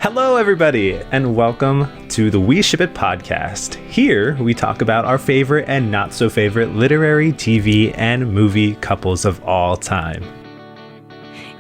Hello, everybody, and welcome to the We Ship It podcast. Here, we talk about our favorite and not so favorite literary, TV, and movie couples of all time.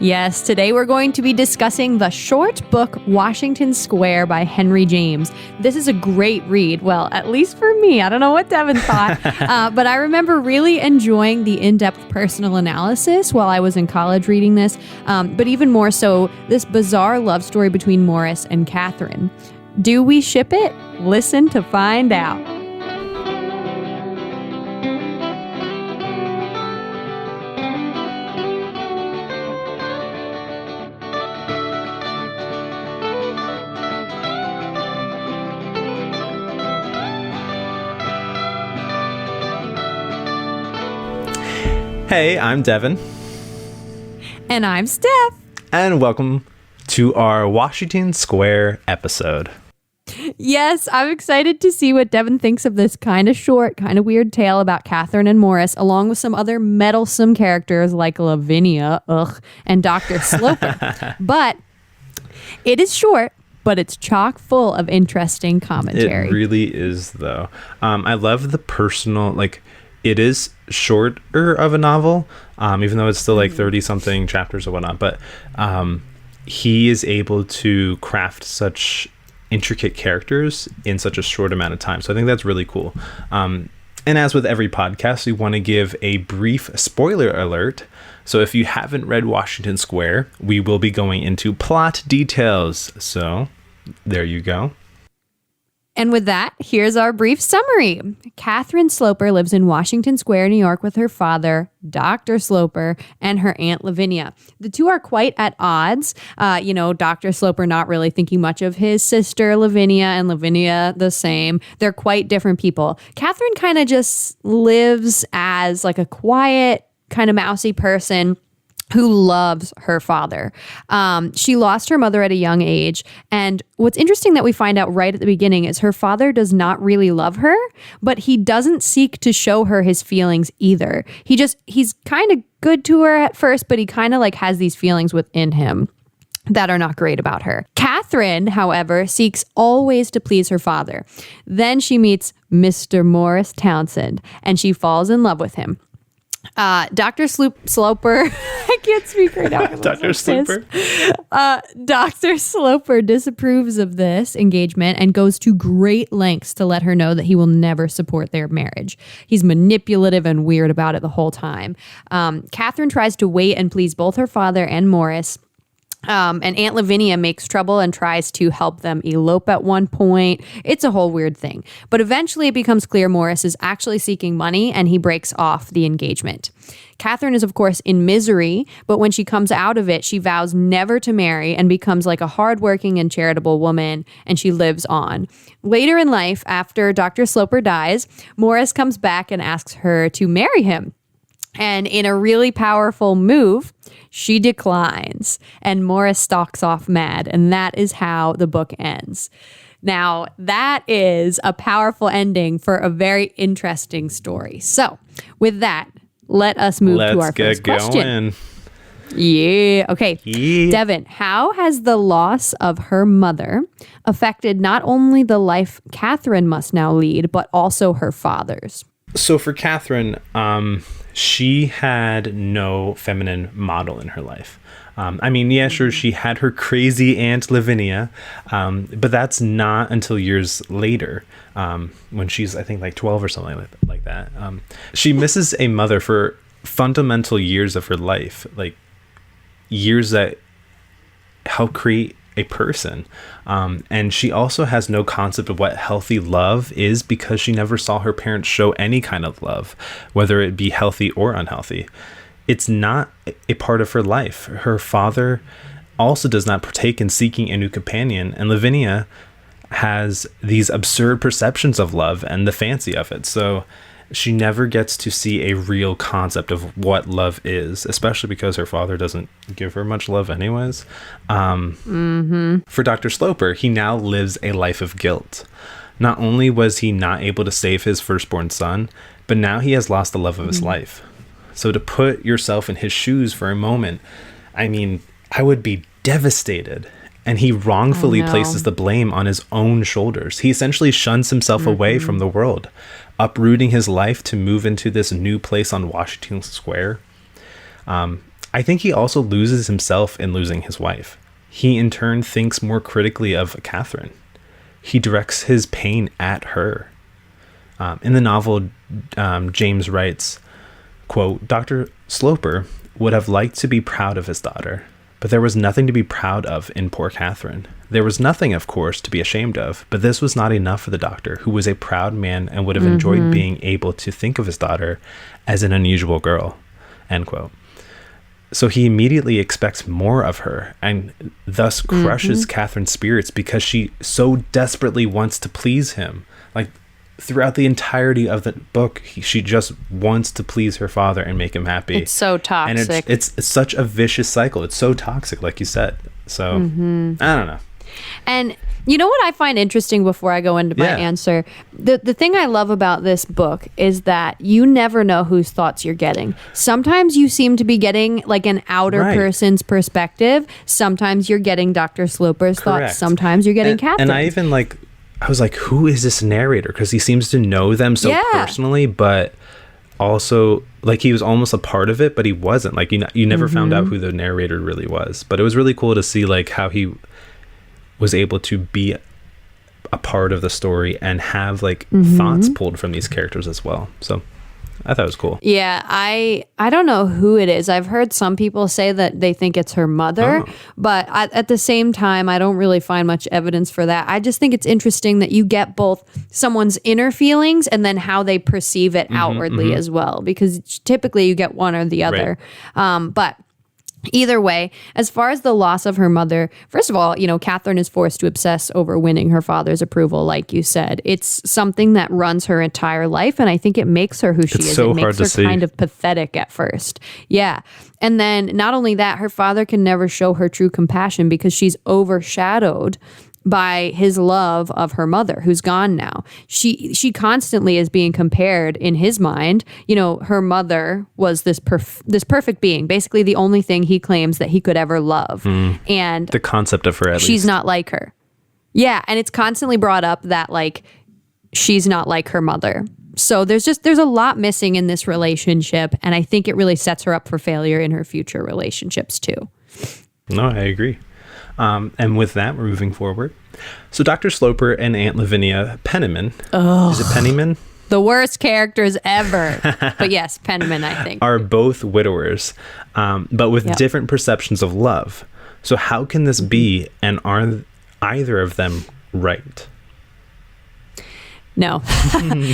Yes, today we're going to be discussing the short book Washington Square by Henry James. This is a great read. Well, at least for me. I don't know what Devin thought, but I remember really enjoying the in-depth personal analysis while I was in college reading this, but even more so, this bizarre love story between Morris and Catherine. Do we ship it? Listen to find out. Hey, I'm Devin. And I'm Steph. And welcome to our Washington Square episode. Yes, I'm excited to see what Devin thinks of this kind of short, kind of weird tale about Catherine and Morris, along with some other meddlesome characters like Lavinia, and Dr. Sloper. But it is short, but it's chock full of interesting commentary. It really is, though. I love the personal, it is shorter of a novel, even though it's still 30-something chapters or whatnot. But he is able to craft such intricate characters in such a short amount of time. So I think that's really cool. And as with every podcast, we want to give a brief spoiler alert. So if you haven't read Washington Square, we will be going into plot details. So there you go. And with that, here's our brief summary. Catherine Sloper lives in Washington Square, New York with her father, Dr. Sloper, and her aunt Lavinia. The two are quite at odds. Dr. Sloper not really thinking much of his sister Lavinia, and Lavinia the same. They're quite different people. Catherine kind of just lives as a quiet, kind of mousy person who loves her father. She lost her mother at a young age. And what's interesting that we find out right at the beginning is her father does not really love her, but he doesn't seek to show her his feelings either. He's kind of good to her at first, but he kind of has these feelings within him that are not great about her. Catherine, however, seeks always to please her father. Then she meets Mr. Morris Townsend, and she falls in love with him. Dr. Sloper, I can't speak right now. Dr. Sloper. Dr. Sloper disapproves of this engagement and goes to great lengths to let her know that he will never support their marriage. He's manipulative and weird about it the whole time. Catherine tries to wait and please both her father and Morris. And Aunt Lavinia makes trouble and tries to help them elope at one point. It's a whole weird thing. But eventually it becomes clear Morris is actually seeking money and he breaks off the engagement. Catherine is, of course, in misery, but when she comes out of it, she vows never to marry and becomes a hardworking and charitable woman, and she lives on. Later in life, after Dr. Sloper dies, Morris comes back and asks her to marry him. And in a really powerful move, she declines, and Morris stalks off mad, and that is how the book ends. Now, that is a powerful ending for a very interesting story. So, with that, let us move to our first question. Yeah. Okay. Yeah. Devin, how has the loss of her mother affected not only the life Catherine must now lead, but also her father's? So for Catherine, she had no feminine model in her life. Sure, she had her crazy aunt Lavinia, but that's not until years later, when she's, I think, 12 or something like that. She misses a mother for fundamental years of her life, years that help create a person. And she also has no concept of what healthy love is because she never saw her parents show any kind of love, whether it be healthy or unhealthy. It's not a part of her life. Her father also does not partake in seeking a new companion, and Lavinia has these absurd perceptions of love and the fancy of it. So she never gets to see a real concept of what love is, especially because her father doesn't give her much love anyways. For Dr. Sloper, he now lives a life of guilt. Not only was he not able to save his firstborn son, but now he has lost the love of his life. So to put yourself in his shoes for a moment, I would be devastated and he wrongfully Oh, no. places the blame on his own shoulders. He essentially shuns himself away from the world, uprooting his life to move into this new place on Washington Square. I think he also loses himself in losing his wife. He in turn thinks more critically of Catherine. He directs his pain at her. In the novel, James writes, quote, Dr. Sloper would have liked to be proud of his daughter, but there was nothing to be proud of in poor Catherine. There was nothing, of course, to be ashamed of, but this was not enough for the doctor, who was a proud man and would have enjoyed being able to think of his daughter as an unusual girl, end quote. So he immediately expects more of her and thus crushes Catherine's spirits because she so desperately wants to please him. Like, throughout the entirety of the book, she just wants to please her father and make him happy. It's so toxic. And it's such a vicious cycle. It's so toxic, like you said. So, I don't know. And you know what I find interesting before I go into my answer? The thing I love about this book is that you never know whose thoughts you're getting. Sometimes you seem to be getting like an outer person's perspective. Sometimes you're getting Dr. Sloper's thoughts. Sometimes you're getting Catherine. And I was like, who is this narrator? Because he seems to know them so personally, but also like he was almost a part of it, but he wasn't. Like you never found out who the narrator really was. But it was really cool to see like how he was able to be a part of the story and have like thoughts pulled from these characters as well. So I thought it was cool. Yeah, I don't know who it is. I've heard some people say that they think it's her mother, but at the same time, I don't really find much evidence for that. I just think it's interesting that you get both someone's inner feelings and then how they perceive it outwardly as well, because typically you get one or the other. But either way, as far as the loss of her mother, first of all, you know, Catherine is forced to obsess over winning her father's approval, like you said. It's something that runs her entire life, and I think it makes her who she is. So it makes her see. kind of pathetic at first. Yeah. And then not only that, her father can never show her true compassion because she's overshadowed by his love of her mother, who's gone now. She constantly is being compared in his mind. You know, her mother was this perfect being, basically the only thing he claims that he could ever love. And the concept of her, at least. She's not like her. Yeah, and it's constantly brought up that like she's not like her mother. So there's a lot missing in this relationship, and I think it really sets her up for failure in her future relationships too. No, I agree. And with that, we're moving forward. So Dr. Sloper and Aunt Lavinia Penniman, is it Penniman? The worst characters ever. But yes, Penniman, I think. Are both widowers, but with different perceptions of love. So how can this be, and are either of them right? No,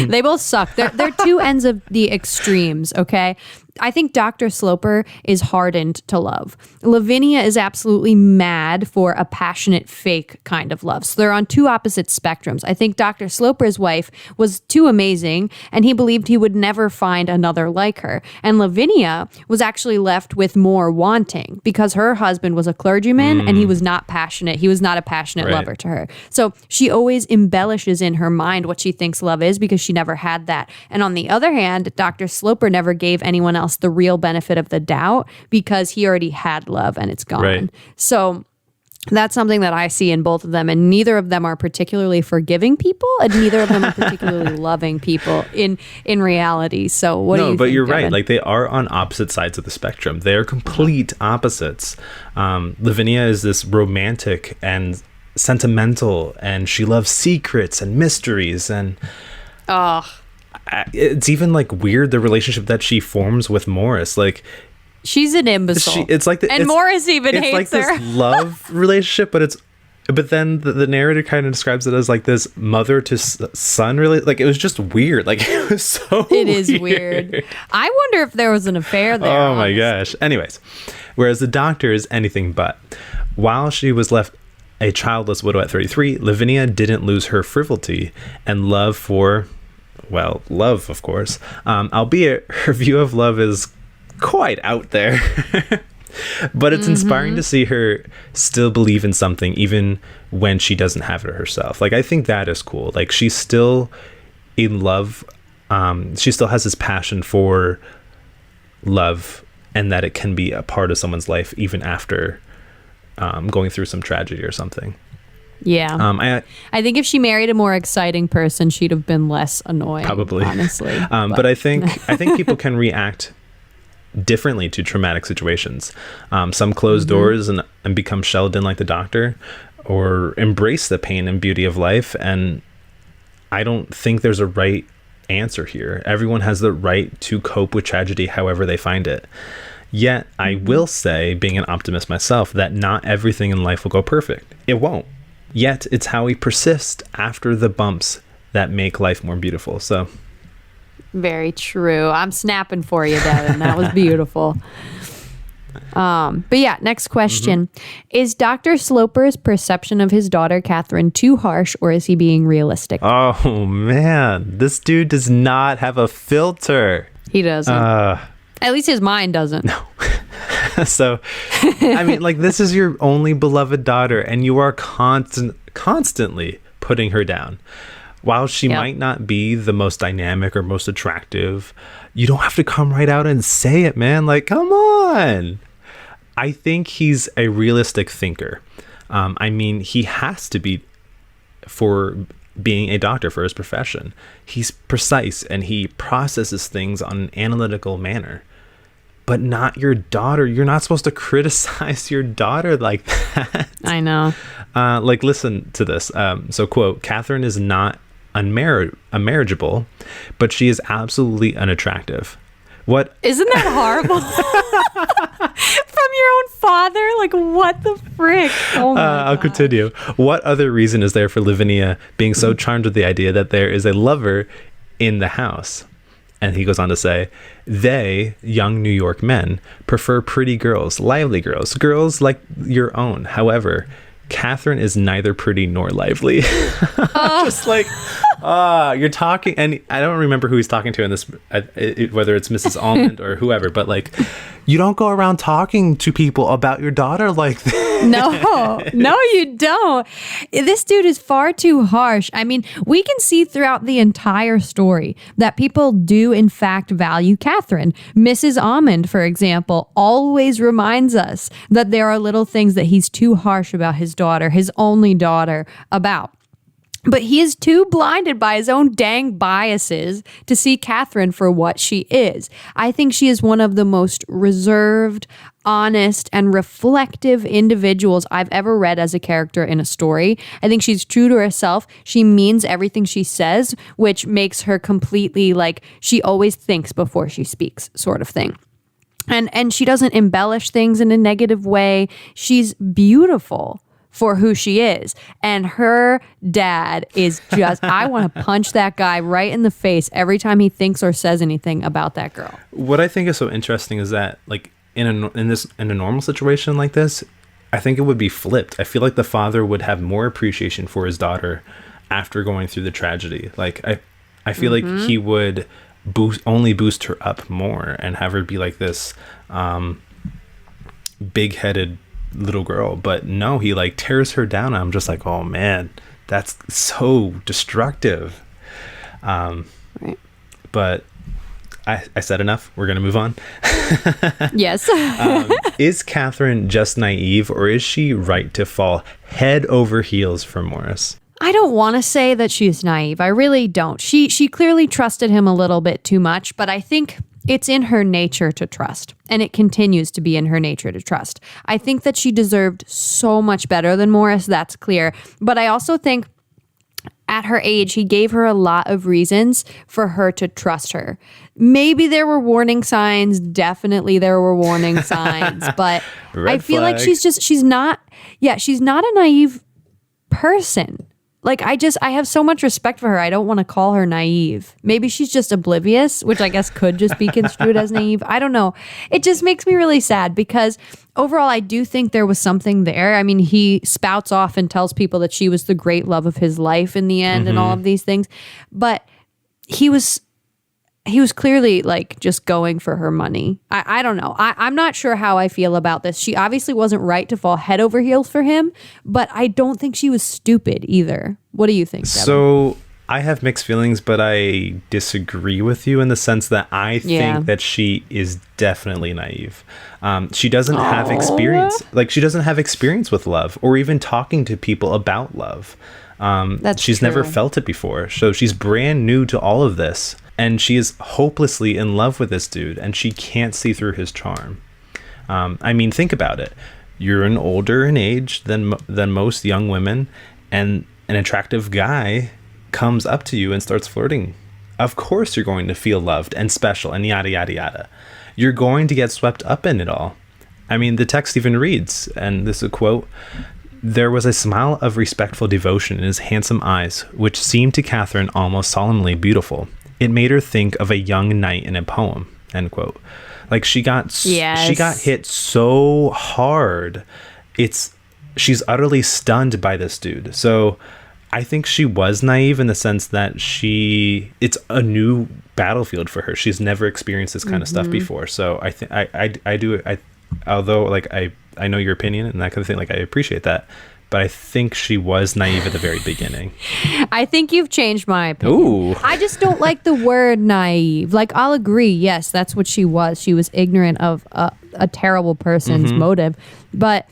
they both suck. They're two ends of the extremes, okay? I think Dr. Sloper is hardened to love. Lavinia is absolutely mad for a passionate, fake kind of love. So they're on two opposite spectrums. I think Dr. Sloper's wife was too amazing, and he believed he would never find another like her. And Lavinia was actually left with more wanting because her husband was a clergyman and he was not passionate. He was not a passionate lover to her. So she always embellishes in her mind what she thinks love is because she never had that. And on the other hand, Dr. Sloper never gave anyone else the real benefit of the doubt because he already had love and it's gone. Right. So that's something that I see in both of them, and neither of them are particularly forgiving people, and neither of them are particularly loving people in reality. So what do you think? No, but you're Devin? right. Like, they are on opposite sides of the spectrum. They're complete opposites. Lavinia is this romantic and sentimental, and she loves secrets and mysteries, and it's even like weird the relationship that she forms with Morris. Like, she's an imbecile. It's like Morris even hates like her. This love relationship, but then the narrator kind of describes it as like this mother to son, really. Like, it was just weird. Like, it was so It is weird. I wonder if there was an affair there. Oh my gosh. Anyways, whereas the doctor is anything but. While she was left a childless widow at 33, Lavinia didn't lose her frivolity and love for, well, love, of course. Albeit her view of love is quite out there. But it's inspiring to see her still believe in something even when she doesn't have it herself. Like, I think that is cool. Like, she's still in love. She still has this passion for love, and that it can be a part of someone's life even after going through some tragedy or something. Yeah. I think if she married a more exciting person, she'd have been less annoying. Probably. Honestly. But I think people can react differently to traumatic situations. Some close doors and become shelled in like the doctor, or embrace the pain and beauty of life. And I don't think there's a right answer here. Everyone has the right to cope with tragedy however they find it. Yet I will say, being an optimist myself, that not everything in life will go perfect. It won't. Yet it's how we persist after the bumps that make life more beautiful. So very true. I'm snapping for you, Devin. That was beautiful. But yeah, next question. Is Dr. Sloper's perception of his daughter, Catherine, too harsh, or is he being realistic? Oh, man. This dude does not have a filter. He doesn't. At least his mind doesn't. No. So, I mean, like, this is your only beloved daughter, and you are constantly putting her down. While she might not be the most dynamic or most attractive, you don't have to come right out and say it, man. Like, come on. I think he's a realistic thinker. I mean, he has to be for being a doctor for his profession. He's precise and he processes things on an analytical manner. But not your daughter. You're not supposed to criticize your daughter like that. I know. Like, listen to this. So, quote, Catherine is not unmarriageable, but she is absolutely unattractive. What? Isn't that horrible? From your own father? Like, what the frick? Oh my I'll God. continue. What other reason is there for Lavinia being so charmed with the idea that there is a lover in the house? And he goes on to say, they, young New York men, prefer pretty girls, lively girls, girls like your own. However, Catherine is neither pretty nor lively. Just like, you're talking, and I don't remember who he's talking to in this, whether it's Mrs. Almond or whoever, but like, you don't go around talking to people about your daughter like this. No, you don't. This dude is far too harsh. I mean, we can see throughout the entire story that people do in fact value Catherine. Mrs. Almond, for example, always reminds us that there are little things that he's too harsh about his daughter, his only daughter, about. But he is too blinded by his own dang biases to see Catherine for what she is. I think she is one of the most reserved, honest, and reflective individuals I've ever read as a character in a story. I think she's true to herself. She means everything she says, which makes her completely like she always thinks before she speaks, sort of thing. And she doesn't embellish things in a negative way. She's beautiful for who she is. And her dad is just, I want to punch that guy right in the face every time he thinks or says anything about that girl. What I think is so interesting is that, like, in a normal situation like this, I think it would be flipped. I feel like the father would have more appreciation for his daughter after going through the tragedy. Like, I feel like he would boost her up more and have her be like this big-headed little girl. But no, he like tears her down. I'm just like, oh man, that's so destructive. Right. But I said enough. We're gonna move on. Yes. Is Catherine just naive, or is she right to fall head over heels for Morris? I don't want to say that she's naive. I really don't. She clearly trusted him a little bit too much, but I think it's in her nature to trust, and it continues to be in her nature to trust. I think that she deserved so much better than Morris, that's clear. But I also think at her age, he gave her a lot of reasons for her to trust her. Maybe there were warning signs. Definitely there were warning signs. But I feel like she's not a naive person. Like, I have so much respect for her. I don't want to call her naive. Maybe she's just oblivious, which I guess could just be construed as naive. I don't know. It just makes me really sad because overall, I do think there was something there. I mean, he spouts off and tells people that she was the great love of his life in the end and all of these things. But he was clearly like just going for her money. I don't know. I'm not sure how I feel about this. She obviously wasn't right to fall head over heels for him, but I don't think she was stupid either. What do you think, Devin? So I have mixed feelings, but I disagree with you in the sense that I think that she is definitely naive. She doesn't have experience. Like, she doesn't have experience with love or even talking to people about love. She's never felt it before. So she's brand new to all of this. And she is hopelessly in love with this dude, and she can't see through his charm. I mean, think about it. You're older in age than most young women, and an attractive guy comes up to you and starts flirting. Of course you're going to feel loved and special and yada, yada, yada. You're going to get swept up in it all. I mean, the text even reads, and this is a quote, "There was a smile of respectful devotion in his handsome eyes, which seemed to Catherine almost solemnly beautiful. It made her think of a young knight in a poem," end quote. Like, she got hit so hard. She's utterly stunned by this dude. So I think she was naive in the sense that it's a new battlefield for her. She's never experienced this kind of stuff before. So I think I do. Although, like, I know your opinion and that kind of thing. Like, I appreciate that. But I think she was naive at the very beginning. I think you've changed my opinion. Ooh. I just don't like the word naive. Like, I'll agree. Yes, that's what she was. She was ignorant of a terrible person's motive. But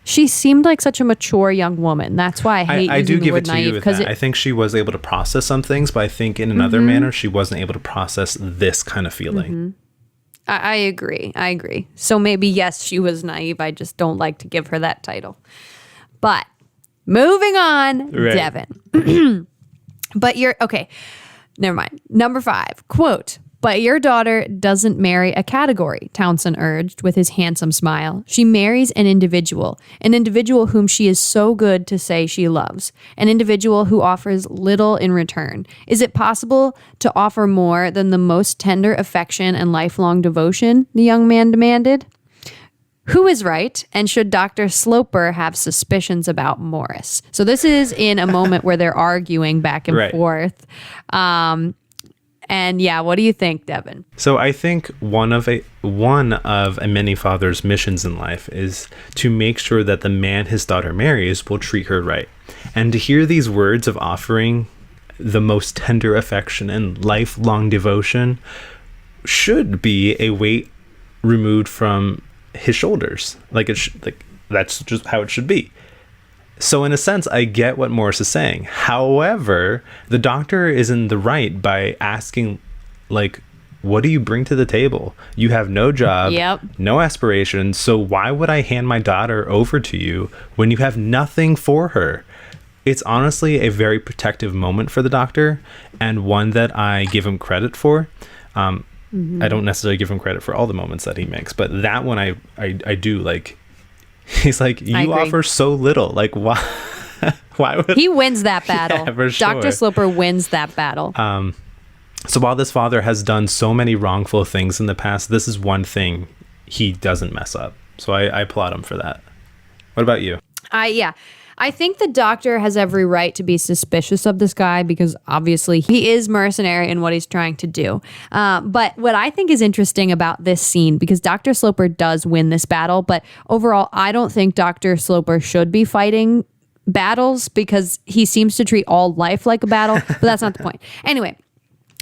she seemed like such a mature young woman. That's why I hate using the word naive. Because I think she was able to process some things, but I think in another manner, she wasn't able to process this kind of feeling. I agree. So maybe, yes, she was naive. I just don't like to give her that title. But moving on, right. Devin. But okay, never mind. Number 5, quote, "But your daughter doesn't marry a category," Townsend urged with his handsome smile. "She marries an individual whom she is so good to say she loves, an individual who offers little in return. Is it possible to offer more than the most tender affection and lifelong devotion?" the young man demanded. Who is right, and should Dr. Sloper have suspicions about Morris? So this is in a moment where they're arguing back and forth. And yeah, what do you think, Devin? So I think one of a many father's missions in life is to make sure that the man his daughter marries will treat her right. And to hear these words of offering the most tender affection and lifelong devotion should be a weight removed from his shoulders. Like, that's just how it should be. So in a sense, I get what Morris is saying. However, the doctor is in the right by asking, like, what do you bring to the table? You have no job, no aspirations, so why would I hand my daughter over to you when you have nothing for her? It's honestly a very protective moment for the doctor, and one that I give him credit for. I don't necessarily give him credit for all the moments that he makes, but that one I do. Like, he's like, you offer so little. Like, why? Why would he wins that battle? Yeah, for sure. Dr. Sloper wins that battle. So while this father has done so many wrongful things in the past, this is one thing he doesn't mess up. So I applaud him for that. What about you? I think the doctor has every right to be suspicious of this guy because obviously he is mercenary in what he's trying to do. But what I think is interesting about this scene, because Dr. Sloper does win this battle, but overall, I don't think Dr. Sloper should be fighting battles because he seems to treat all life like a battle, but that's not the point. Anyway,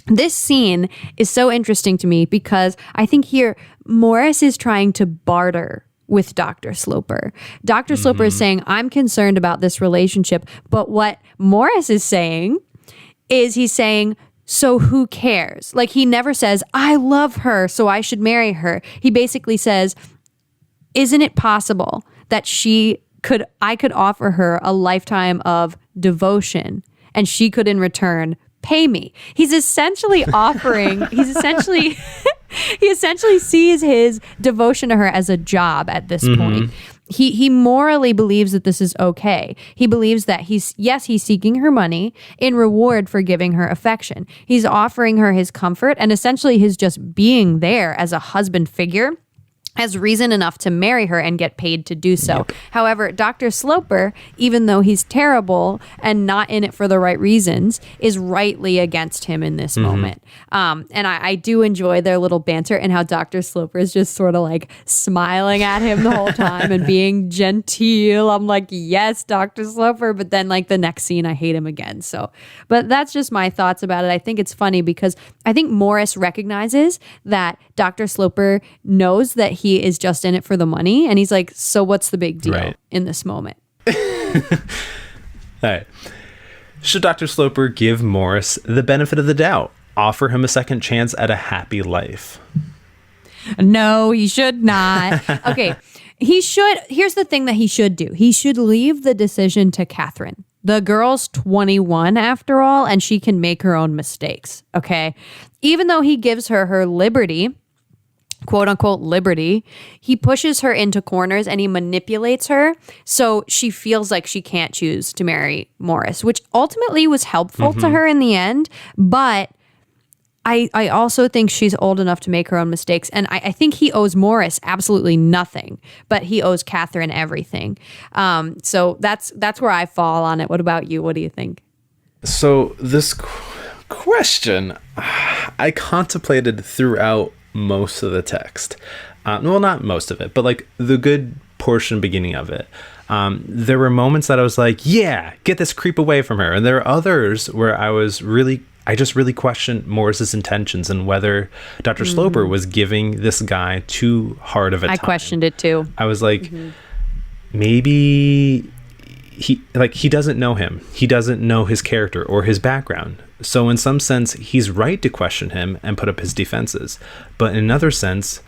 this scene is so interesting to me because I think here Morris is trying to barter with Dr. Sloper. Dr. Sloper is saying, I'm concerned about this relationship. But what Morris is saying is he's saying, so who cares? Like, he never says, I love her, so I should marry her. He basically says, isn't it possible that I could offer her a lifetime of devotion and she could in return pay me? He's essentially offering, he essentially sees his devotion to her as a job at this point. He morally believes that this is okay. He believes that he's seeking her money in reward for giving her affection. He's offering her his comfort and essentially his just being there as a husband figure. as reason enough to marry her and get paid to do so. Yep. However, Dr. Sloper, even though he's terrible and not in it for the right reasons, is rightly against him in this moment. And I do enjoy their little banter and how Dr. Sloper is just sort of like smiling at him the whole time and being genteel. I'm like, yes, Dr. Sloper. But then like the next scene, I hate him again. So, but that's just my thoughts about it. I think it's funny because I think Morris recognizes that Dr. Sloper knows that he is just in it for the money. And he's like, so what's the big deal in this moment? All right. Should Dr. Sloper give Morris the benefit of the doubt? Offer him a second chance at a happy life? No, he should not. Okay. He should. Here's the thing that he should do. He should leave the decision to Catherine. The girl's 21 after all, and she can make her own mistakes. Okay. Even though he gives her her liberty, quote unquote liberty, he pushes her into corners and he manipulates her so she feels like she can't choose to marry Morris, which ultimately was helpful to her in the end. But I also think she's old enough to make her own mistakes. And I think he owes Morris absolutely nothing, but he owes Catherine everything. So that's where I fall on it. What about you? What do you think? So this question, I contemplated throughout most of the text. Well, not most of it, but like the good portion beginning of it. There were moments that I was like, yeah, get this creep away from her. And there are others where I just really questioned Morris's intentions and whether Dr. Sloper was giving this guy too hard of a time. I questioned it too. I was like, maybe he doesn't know him. He doesn't know his character or his background. So in some sense, he's right to question him and put up his defenses. But in another sense,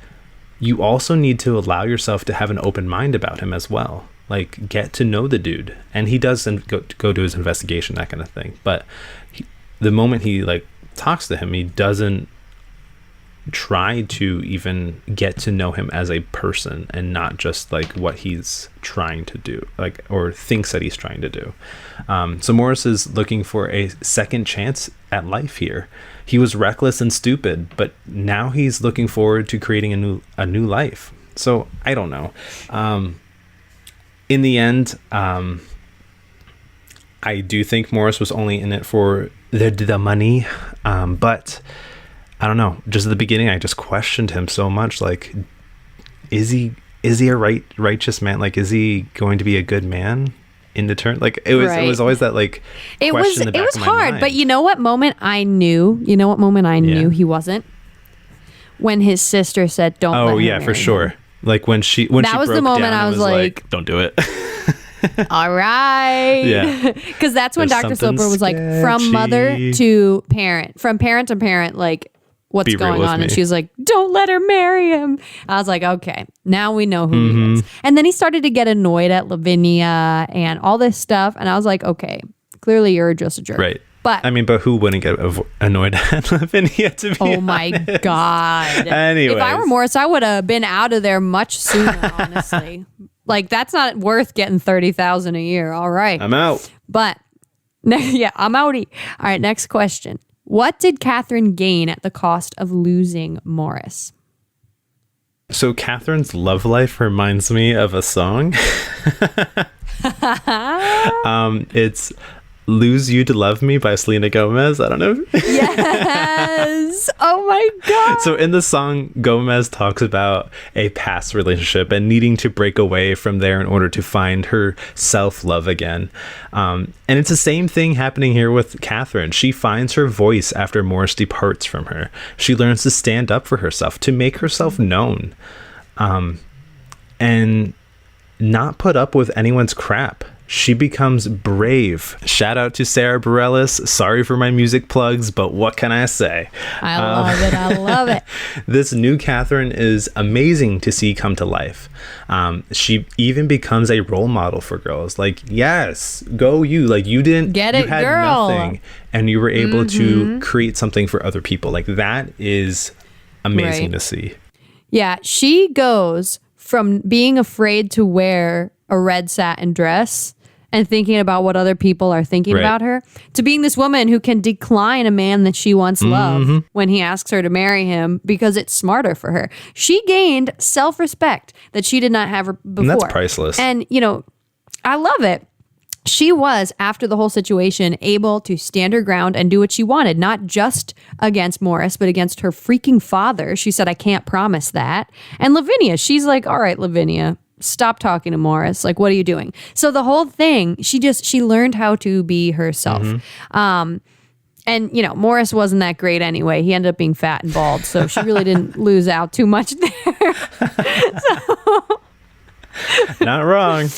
you also need to allow yourself to have an open mind about him as well. Like, get to know the dude. And he does go do his investigation, that kind of thing. But the moment he like talks to him, he doesn't try to even get to know him as a person and not just like what he's trying to do, like, or thinks that he's trying to do. So Morris is looking for a second chance at life here. He was reckless and stupid, but now he's looking forward to creating a new life. So I don't know. In the end, I do think Morris was only in it for the money, but I don't know. Just at the beginning, I just questioned him so much. Like, is he a righteous man? Like, is he going to be a good man in the turn? Like, it was always that like question in the back of my hard. mind. But you know what moment I knew? You know what moment I knew he wasn't? When his sister said, "Don't." Oh let her yeah, for marry sure. him. Like when she was the moment I was like, "Don't do it." All right. Yeah. Because that's when There's Dr. something Sloper was like, from mother to parent, from parent to parent, like, what's Be real going with on? me. And she was like, don't let her marry him. I was like, okay, now we know who he is. And then he started to get annoyed at Lavinia and all this stuff. And I was like, okay, clearly you're just a jerk. Right. But I mean, but who wouldn't get annoyed at Lavinia, to be honest? my God. Anyways. If I were Morris, I would have been out of there much sooner, honestly. Like, that's not worth getting $30,000 a year. All right. I'm out. But yeah, I'm outie. All right, next question. What did Catherine gain at the cost of losing Morris? So Catherine's love life reminds me of a song. It's Lose You to Love Me by Selena Gomez. I don't know. Yes. Oh my God. So in the song, Gomez talks about a past relationship and needing to break away from there in order to find her self-love again. And it's the same thing happening here with Catherine. She finds her voice after Morris departs from her. She learns to stand up for herself, to make herself known, and not put up with anyone's crap. She becomes brave. Shout out to Sarah Bareilles. Sorry for my music plugs, but what can I say? I love it. I love it. This new Catherine is amazing to see come to life. She even becomes a role model for girls. Like, yes, go you. Like, you didn't get you it, had girl. nothing, and you were able to create something for other people. Like, that is amazing to see. Yeah, she goes from being afraid to wear a red satin dress and thinking about what other people are thinking about her, to being this woman who can decline a man that she once loved when he asks her to marry him because it's smarter for her. She gained self-respect that she did not have before. And that's priceless. And, I love it. She was, after the whole situation, able to stand her ground and do what she wanted, not just against Morris, but against her freaking father. She said, I can't promise that. And Lavinia, she's like, all right, Lavinia, stop talking to Morris. Like, what are you doing? So the whole thing, she learned how to be herself. And, Morris wasn't that great anyway. He ended up being fat and bald. So she really didn't lose out too much there. Not wrong.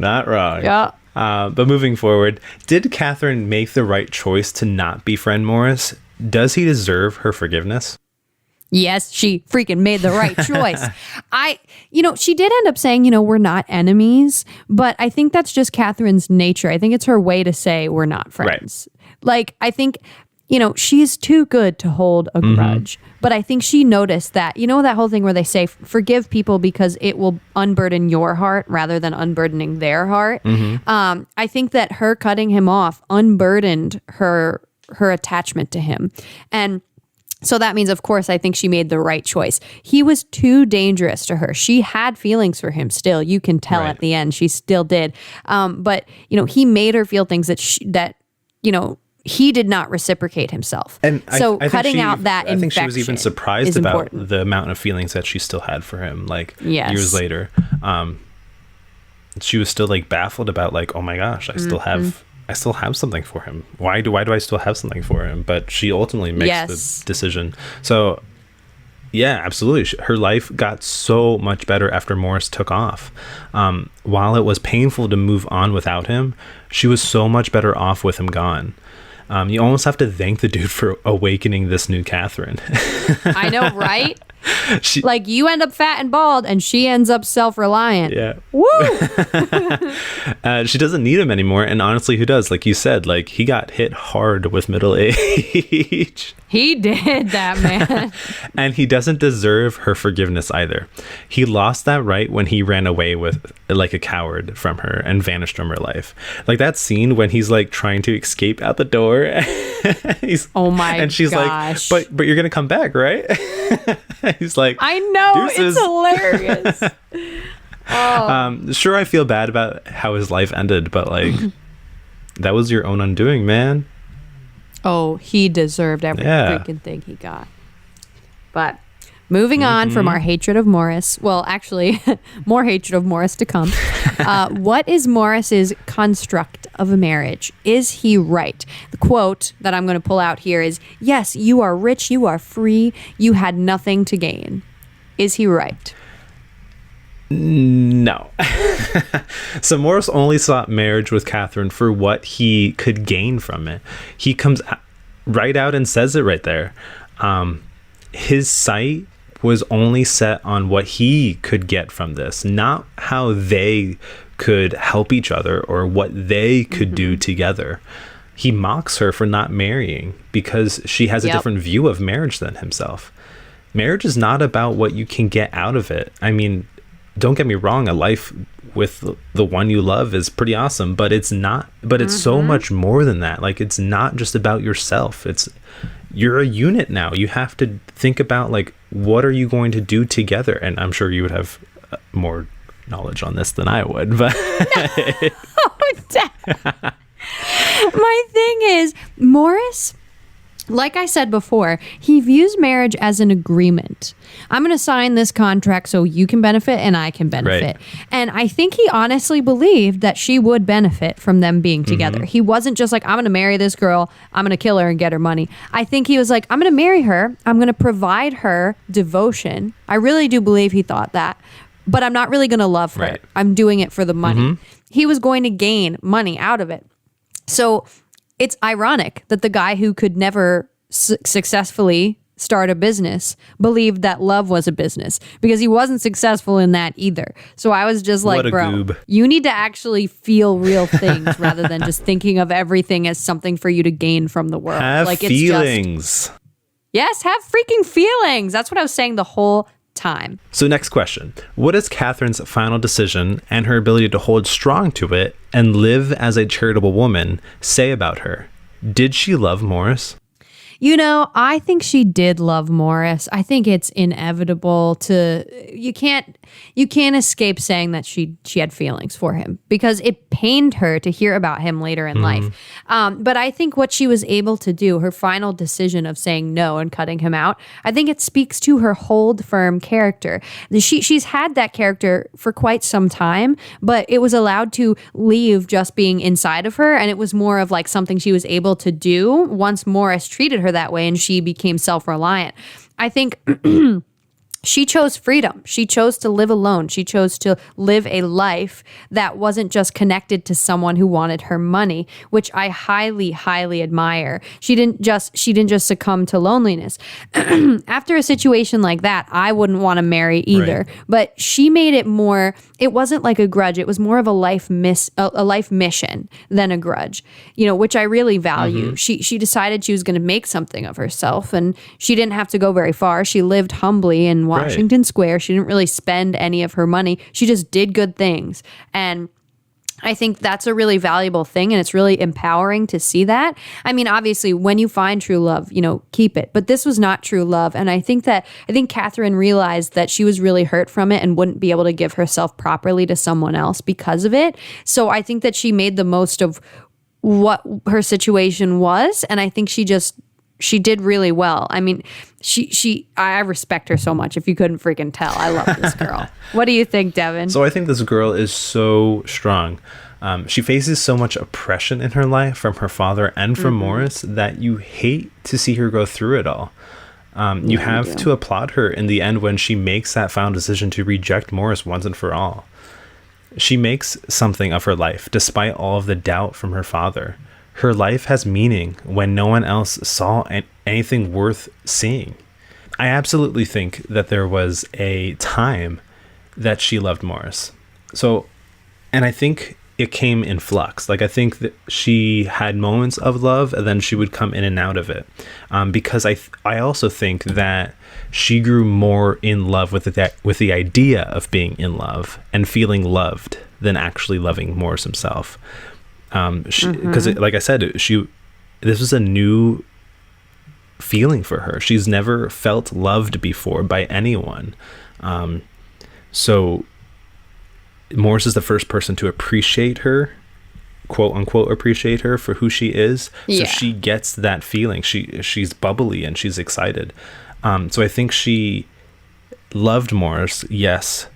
Not wrong. Yeah. But moving forward, did Catherine make the right choice to not befriend Morris? Does he deserve her forgiveness? Yes, she freaking made the right choice. She did end up saying, we're not enemies, but I think that's just Catherine's nature. I think it's her way to say we're not friends. Right. Like, I think, she's too good to hold a grudge. But I think she noticed that, that whole thing where they say, forgive people because it will unburden your heart rather than unburdening their heart. I think that her cutting him off unburdened her attachment to him. And so that means, of course, I think she made the right choice. He was too dangerous to her. She had feelings for him still. You can tell at the end she still did. But, he made her feel things that he did not reciprocate himself. And so I cutting out that infection, I think she was even surprised about the amount of feelings that she still had for him, years later. She was still baffled about oh my gosh, I still have something for him. Why do I still have something for him? But she ultimately makes the decision. So yeah, absolutely. Her life got so much better after Morris took off. While it was painful to move on without him, she was so much better off with him gone. You almost have to thank the dude for awakening this new Catherine. I know, right? You end up fat and bald and she ends up self-reliant. Yeah. Woo! She doesn't need him anymore. And honestly, who does? Like you said, he got hit hard with middle age. He did that, man. And he doesn't deserve her forgiveness either. He lost that right when he ran away with a coward from her and vanished from her life. That scene when he's trying to escape out the door. Oh my gosh. And she's like, but you're going to come back, right? He's like, I know, deuces. It's hilarious. Sure, I feel bad about how his life ended, but that was your own undoing, man. Oh, he deserved every freaking thing he got. But moving on from our hatred of Morris, well, actually, more hatred of Morris to come. What is Morris's construct of a marriage? Is he right? The quote that I'm going to pull out here is, yes, you are rich, you are free, you had nothing to gain. Is he right? No. So Morris only sought marriage with Catherine for what he could gain from it. He comes right out and says it right there. His sight was only set on what he could get from this, not how they could help each other or what they could do together. He mocks her for not marrying because she has a different view of marriage than himself. Marriage is not about what you can get out of it. I mean, don't get me wrong, a life with the one you love is pretty awesome, but it's so much more than that. It's not just about yourself. You're a unit now. You have to think about what are you going to do together? And I'm sure you would have more knowledge on this than I would, but my thing is, Morris, like I said before, he views marriage as an agreement. I'm going to sign this contract so you can benefit and I can benefit. Right. And I think he honestly believed that she would benefit from them being together. He wasn't just I'm going to marry this girl, I'm going to kill her and get her money. I think he was I'm going to marry her, I'm going to provide her devotion. I really do believe he thought that. But I'm not really going to love her. Right. I'm doing it for the money. He was going to gain money out of it. So it's ironic that the guy who could never successfully start a business believed that love was a business, because he wasn't successful in that either. So I was just bro, goob. You need to actually feel real things rather than just thinking of everything as something for you to gain from the world. Have feelings. Yes, have freaking feelings. That's what I was saying the whole time. So next question. What does Catherine's final decision and her ability to hold strong to it and live as a charitable woman say about her? Did she love Morris? You know, I think she did love Morris. I think it's inevitable to you can't escape saying that she had feelings for him because it pained her to hear about him later in life. But I think what she was able to do, her final decision of saying no and cutting him out, I think it speaks to her hold firm character. She's had that character for quite some time, but it was allowed to leave just being inside of her, and it was more of like something she was able to do once Morris treated her that way and she became self-reliant. I think she chose freedom. She chose to live alone. She chose to live a life that wasn't just connected to someone who wanted her money, which I highly, highly admire. She didn't just succumb to loneliness. After a situation like that, I wouldn't want to marry either. Right. But she made it more. It wasn't like a grudge. It was more of a life mission than a grudge. You know, which I really value. She decided she was going to make something of herself, and she didn't have to go very far. She lived humbly in Washington Square. She didn't really spend any of her money. She just did good things. And I think that's a really valuable thing, and it's really empowering to see that. I mean, obviously, when you find true love, you know, keep it. But this was not true love. And I think Catherine realized that she was really hurt from it and wouldn't be able to give herself properly to someone else because of it. So I think that she made the most of what her situation was. And I think she did really well. I mean, I respect her so much. If you couldn't freaking tell, I love this girl. What do you think, Devin? So I think this girl is so strong. She faces so much oppression in her life from her father and from Morris that you hate to see her go through it all. You have to applaud her in the end when she makes that final decision to reject Morris once and for all. She makes something of her life despite all of the doubt from her father. Her life has meaning when no one else saw anything worth seeing. I absolutely think that there was a time that she loved Morris. And I think it came in flux. Like, I think that she had moments of love and then she would come in and out of it. Because I also think that she grew more in love with the idea of being in love and feeling loved than actually loving Morris himself. Because like I said, this was a new feeling for her. She's never felt loved before by anyone. So Morris is the first person to appreciate her, quote unquote, appreciate her for who she is. So she gets that feeling. She's bubbly and she's excited. So I think she loved Morris, yes,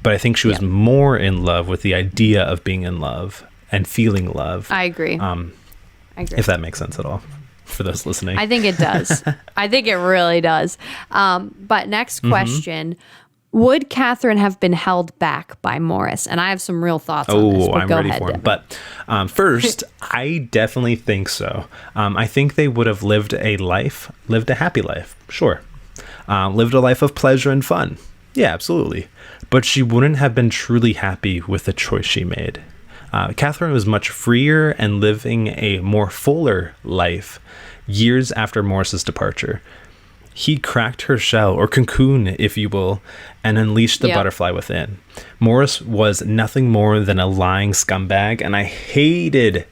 but I think she was more in love with the idea of being in love and feeling love. I agree. If that makes sense at all for those listening. I think it does. I think it really does. But next question. Would Catherine have been held back by Morris? And I have some real thoughts on this. I'm ready for it. But first, I definitely think so. I think they would have lived a happy life. Sure. Lived a life of pleasure and fun. Yeah, absolutely. But she wouldn't have been truly happy with the choice she made. Catherine was much freer and living a more fuller life years after Morris's departure. He cracked her shell, or cocoon, if you will, and unleashed the butterfly within. Morris was nothing more than a lying scumbag, and I hated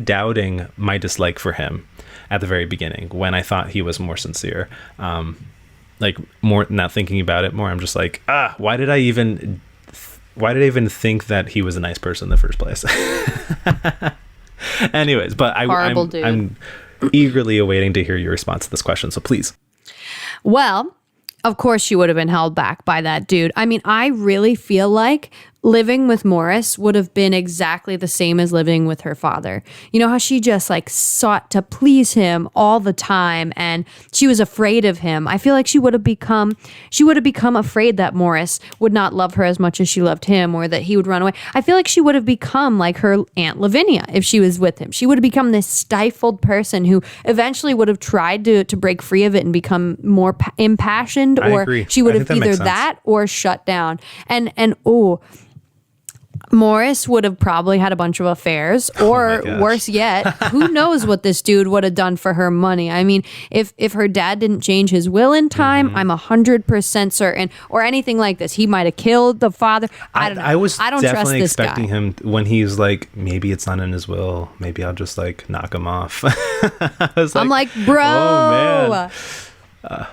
doubting my dislike for him at the very beginning when I thought he was more sincere. More not thinking about it more, I'm just like, why did I even think that he was a nice person in the first place? Anyways, but I'm eagerly awaiting to hear your response to this question, so please. Well, of course she would have been held back by that dude. I mean, I really feel like living with Morris would have been exactly the same as living with her father. You know how she just sought to please him all the time and she was afraid of him. I feel like she would have become afraid that Morris would not love her as much as she loved him, or that he would run away. I feel like she would have become like her Aunt Lavinia if she was with him. She would have become this stifled person who eventually would have tried to break free of it and become more impassioned, or she would have either that or shut down. And Morris would have probably had a bunch of affairs, or worse yet, who knows what this dude would have done for her money. I mean, if her dad didn't change his will in time, I'm 100% certain, or anything like this, he might have killed the father. I don't know. I don't trust definitely this expecting guy. him when he's like, maybe it's not in his will. Maybe I'll just like knock him off. I'm like, bro. Oh, man.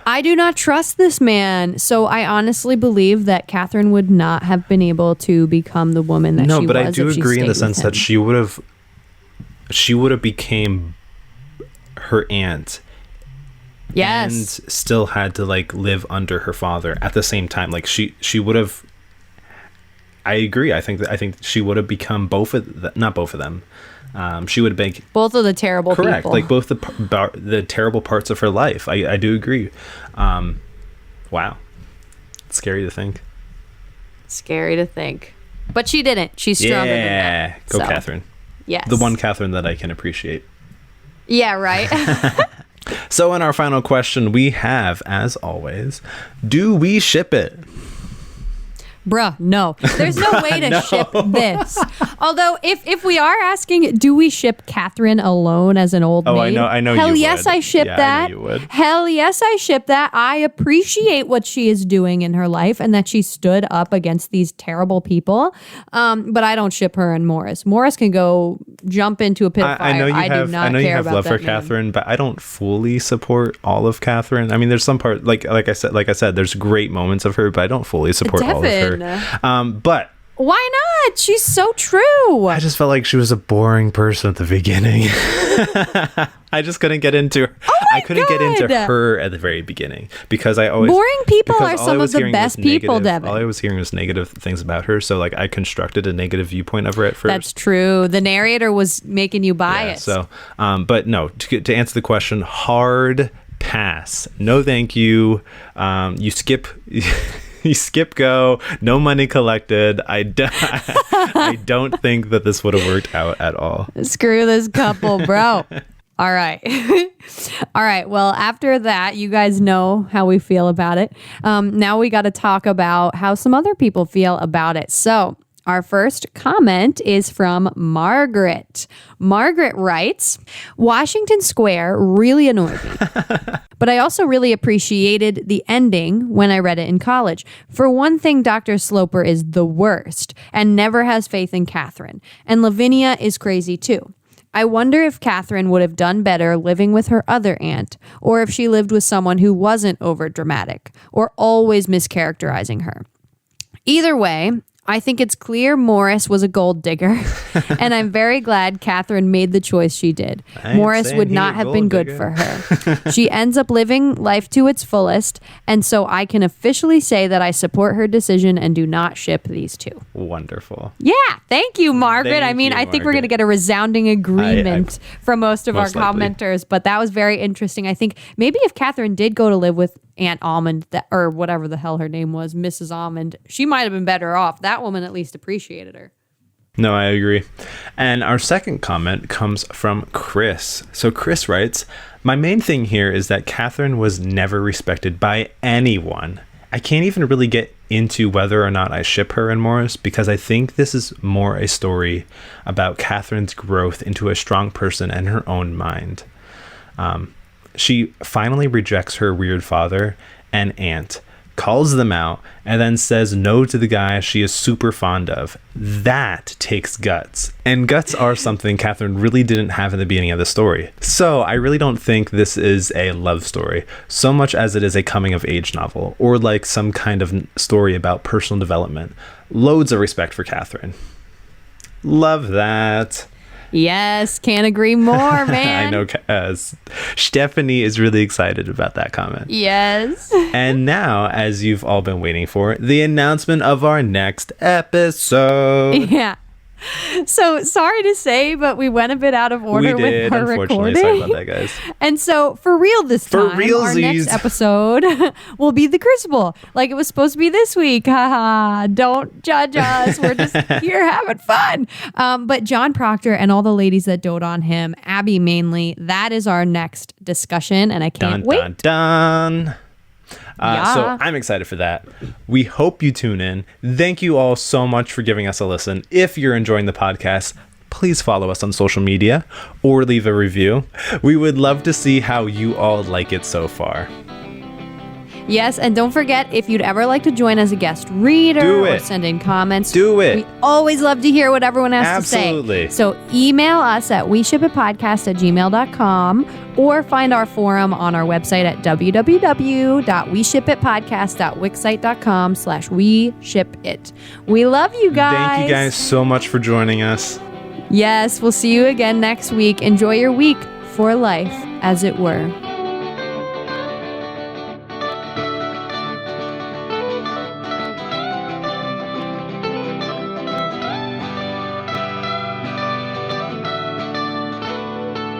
I do not trust this man. So I honestly believe that Catherine would not have been able to become the woman that she was. No, but I do if she agree in the stayed with sense that him. she would have became her aunt. Yes. And still had to like live under her father at the same time. Like she would have. I agree. I think she would have become not both of them. She would make both of the terrible correct, people. like both the terrible parts of her life. I do agree. Wow, it's scary to think. Scary to think, but she didn't. She's stronger than that. Go Catherine. Yes, the one Catherine that I can appreciate. Yeah, right. So in our final question, we have, as always, do we ship it? Bruh, no. There's no way to ship this. Although, if we are asking, do we ship Catherine alone as an old maid? I know. Hell you yes, would. I ship Yeah, that. I know you would. Hell yes, I ship that. I appreciate what she is doing in her life and that she stood up against these terrible people. But I don't ship her and Morris. Morris can go jump into a pit of fire. I know you have. I know you have love for man. Catherine, but I don't fully support all of Catherine. I mean, there's some part like I said, there's great moments of her, but I don't fully support all of her. But why not? She's so true. I just felt like she was a boring person at the beginning. I just couldn't get into her. I couldn't get into her at the very beginning because boring people are some of the best people, Devin. All I was hearing was negative things about her, so like I constructed a negative viewpoint of her at first. That's true. The narrator was making you biased. So, but no, to answer the question, hard pass. No, thank you. You skip. You skip go, no money collected. I don't think that this would have worked out at all. Screw this couple, bro. All right. All right. Well, after that, you guys know how we feel about it. Now we got to talk about how some other people feel about it. So our first comment is from Margaret. Margaret writes, Washington Square really annoyed me, but I also really appreciated the ending when I read it in college. For one thing, Dr. Sloper is the worst and never has faith in Catherine. And Lavinia is crazy too. I wonder if Catherine would have done better living with her other aunt, or if she lived with someone who wasn't overdramatic or always mischaracterizing her. Either way, I think it's clear Morris was a gold digger, and I'm very glad Catherine made the choice she did. Morris would not have been good for her. She ends up living life to its fullest, and so I can officially say that I support her decision and do not ship these two. Wonderful. Yeah, thank you, Margaret. I think we're going to get a resounding agreement from most of our commenters, but that was very interesting. I think maybe if Catherine did go to live with Aunt Almond, or whatever the hell her name was, Mrs. Almond, she might have been better off. That woman at least appreciated her. No, I agree. And our second comment comes from Chris. So Chris writes, my main thing here is that Catherine was never respected by anyone. I can't even really get into whether or not I ship her and Morris because I think this is more a story about Catherine's growth into a strong person in her own mind. She finally rejects her weird father and aunt, calls them out, and then says no to the guy she is super fond of. That takes guts. And guts are something Catherine really didn't have in the beginning of the story. So I really don't think this is a love story, so much as it is a coming of age novel, or like some kind of story about personal development. Loads of respect for Catherine. Love that. Yes, can't agree more, man. I know Stephanie is really excited about that comment. Yes. And now, as you've all been waiting for, the announcement of our next episode. Yeah. So sorry to say, but we went a bit out of order with our recording. Sorry about that, guys. And so for real this time, our next episode will be The Crucible, like it was supposed to be this week. Haha, don't judge us. We're just here having fun. But John Proctor and all the ladies that dote on him, Abby mainly, that is our next discussion, and I can't wait. Dun. So I'm excited for that. We hope you tune in. Thank you all so much for giving us a listen. If you're enjoying the podcast, please follow us on social media or leave a review. We would love to see how you all like it so far. Yes, and don't forget, if you'd ever like to join as a guest reader or send in comments, do it. We always love to hear what everyone has to say. Absolutely. So email us at weshipitpodcast@gmail.com or find our forum on our website at www.weshipitpodcast.wixsite.com/weshipit. We love you guys. Thank you guys so much for joining us. Yes, we'll see you again next week. Enjoy your week for life, as it were.